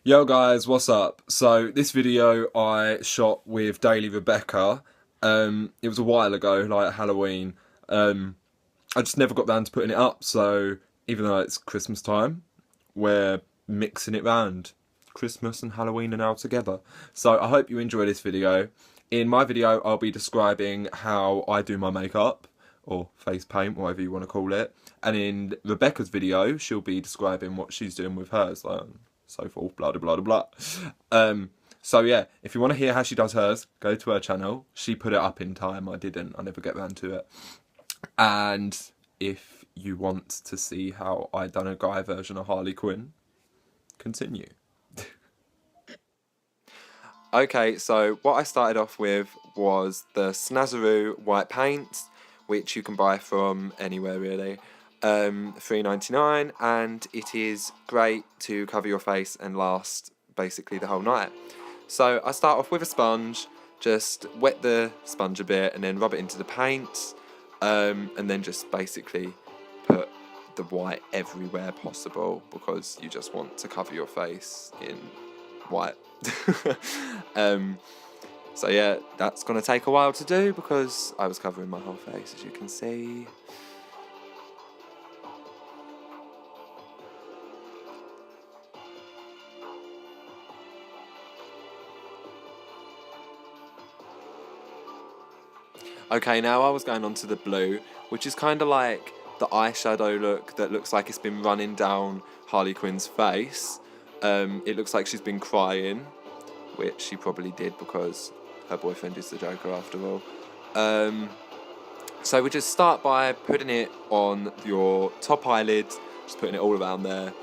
Yo guys, what's up? So this video I shot with Daily Rebecca. It was a while ago, like Halloween. I just never got round to putting it up, so even though it's Christmas time, we're mixing it round. Christmas and Halloween are now together. So I hope you enjoy this video. In my video I'll be describing how I do my makeup, or face paint, whatever you want to call it. And in Rebecca's video, she'll be describing what she's doing with hers, so forth, blah, blah, blah, blah. So yeah, if you want to hear how she does hers, go to her channel. She put it up in time, I didn't, I never get round to it. And if you want to see how I done a guy version of Harley Quinn, continue. Okay, so what I started off with was the Snazaroo white paint, which you can buy from anywhere really. $3.99, and it is great to cover your face and last basically the whole night. So I start off with a sponge, just wet the sponge a bit and then rub it into the paint, and then just basically put the white everywhere possible because you just want to cover your face in white. So yeah, that's gonna take a while to do because I was covering my whole face, as you can see. Okay, now I was going on to the blue, which is kind of like the eyeshadow look that looks like it's been running down Harley Quinn's face. It looks like she's been crying, which she probably did because her boyfriend is the Joker after all. So we just start by putting it on your top eyelid, just putting it all around there,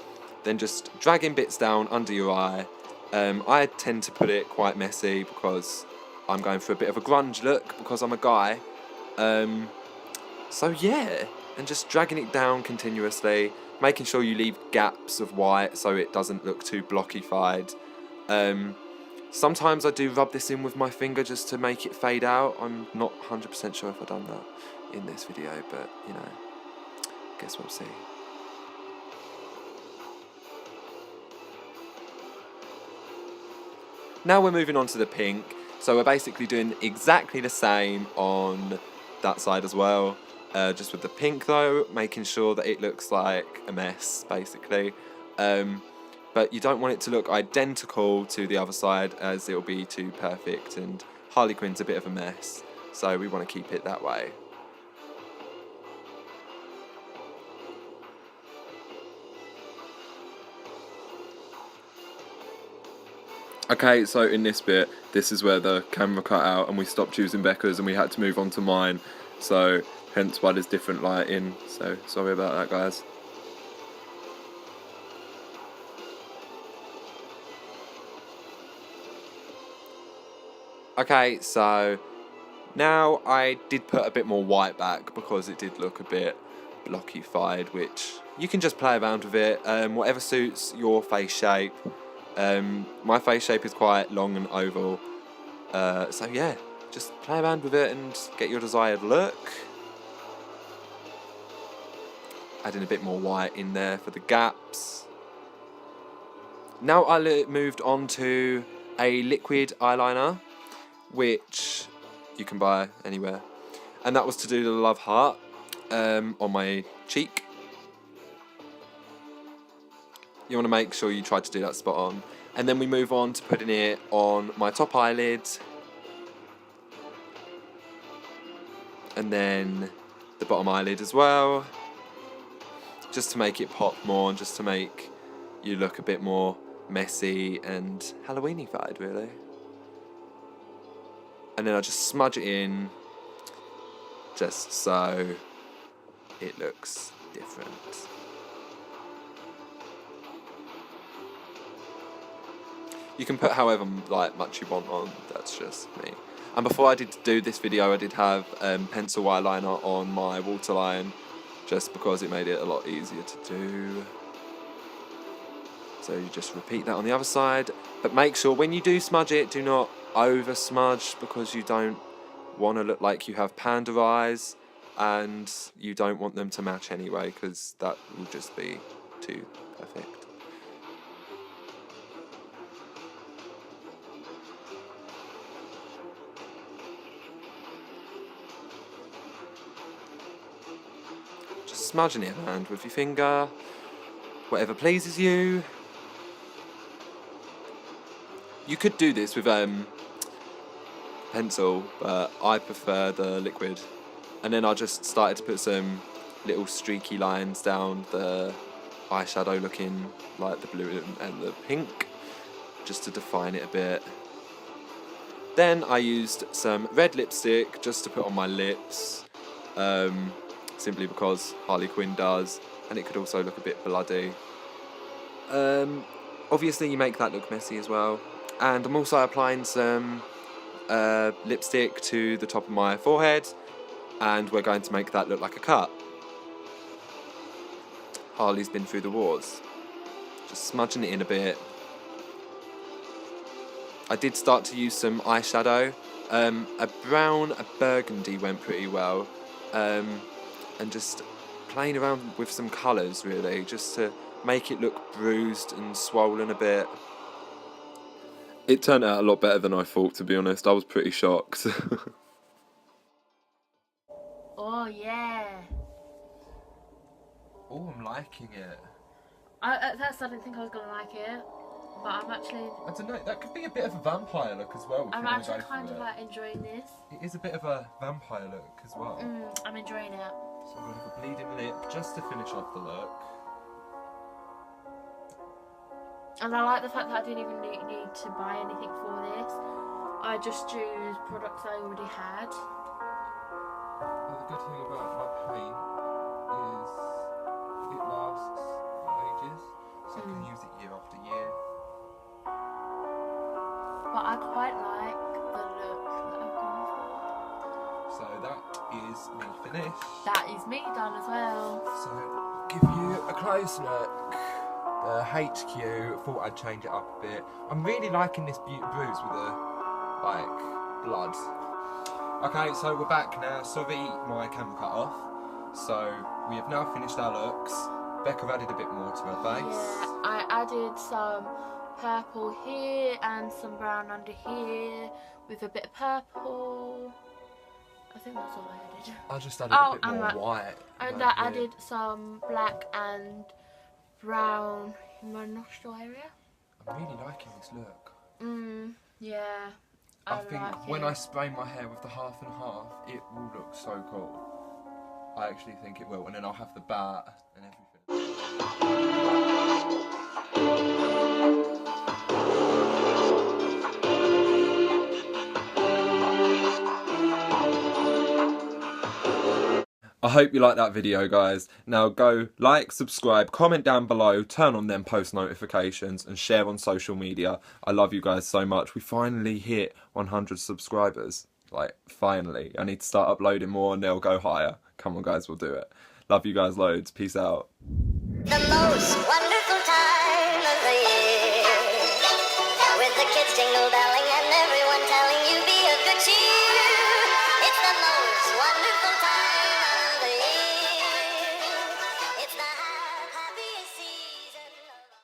then just dragging bits down under your eye. I tend to put it quite messy because I'm going for a bit of a grunge look because I'm a guy. So yeah, and just dragging it down continuously, making sure you leave gaps of white so it doesn't look too blockified. Sometimes I do rub this in with my finger just to make it fade out. I'm not 100% sure if I've done that in this video, but you know, guess we'll see. Now we're moving on to the pink. So we're basically doing exactly the same on that side as well. Just with the pink though, making sure that it looks like a mess, basically. But you don't want it to look identical to the other side as it'll be too perfect and Harley Quinn's a bit of a mess. So we want to keep it that way. Okay, so in this bit, this is where the camera cut out and we stopped using Becca's and we had to move on to mine. So hence why there's different lighting. So sorry about that, guys. Okay, so now I did put a bit more white back because it did look a bit blockified, which you can just play around with it, whatever suits your face shape. My face shape is quite long and oval, so yeah, just play around with it and get your desired look. Adding a bit more white in there for the gaps. Now I moved on to a liquid eyeliner, which you can buy anywhere, and that was to do the love heart on my cheek. You want to make sure you try to do that spot on. And then we move on to putting it on my top eyelid. And then the bottom eyelid as well. Just to make it pop more and just to make you look a bit more messy and Halloween-ified, really. And then I just smudge it in just so it looks different. You can put however much you want on, that's just me. And before I did do this video, I did have pencil eyeliner on my waterline, just because it made it a lot easier to do. So you just repeat that on the other side, but make sure when you do smudge it, do not over smudge because you don't want to look like you have panda eyes, and you don't want them to match anyway because that will just be too perfect. just smudging it around with your finger, whatever pleases you. You could do this with pencil, but I prefer the liquid. And then I just started to put some little streaky lines down the eyeshadow, looking like the blue and the pink, just to define it a bit. Then I used some red lipstick just to put on my lips, simply because Harley Quinn does, and it could also look a bit bloody. Obviously you make that look messy as well. And I'm also applying some lipstick to the top of my forehead, and we're going to make that look like a cut. Harley's been through the wars. Just smudging it in a bit. I did start to use some eyeshadow. A brown, a burgundy went pretty well. And just playing around with some colours really, just to make it look bruised and swollen a bit. It turned out a lot better than I thought, to be honest. I was pretty shocked. Oh yeah. Oh, I'm liking it. At first I didn't think I was going to like it, but I'm actually... I don't know, that could be a bit of a vampire look as well. I'm actually kind of like enjoying this. It is a bit of a vampire look as well. I'm enjoying it. So I'm going to have a bleeding lip just to finish off the look. And I like the fact that I didn't even need to buy anything for this. I just used products I already had. Well, the good thing about my paint is it lasts ages, so I can use it year after year. But I quite like the look that I've gone for. So that is me finished. That is me done as well. So I'll give you a close look. The HQ, thought I'd change it up a bit. I'm really liking this bruise with the, like, blood. Okay, so we're back now. Sorry, my camera cut off. So we have now finished our looks. Becca added a bit more to her face. Yeah, I added some purple here and some brown under here with a bit of purple. I think that's all I added. I just added a bit more and white. And I added some black and brown in my nostril area. I'm really liking this look. Yeah. I think when I spray my hair with the half and half, it will look so cool. I actually think it will, and then I'll have the bat and everything. I hope you liked that video, guys. Now go like, subscribe, comment down below, turn on them post notifications and share on social media. I love you guys so much. We finally hit 100 subscribers. Like, finally. I need to start uploading more and they'll go higher. Come on, guys, we'll do it. Love you guys loads. Peace out. The most wonderful time of the year.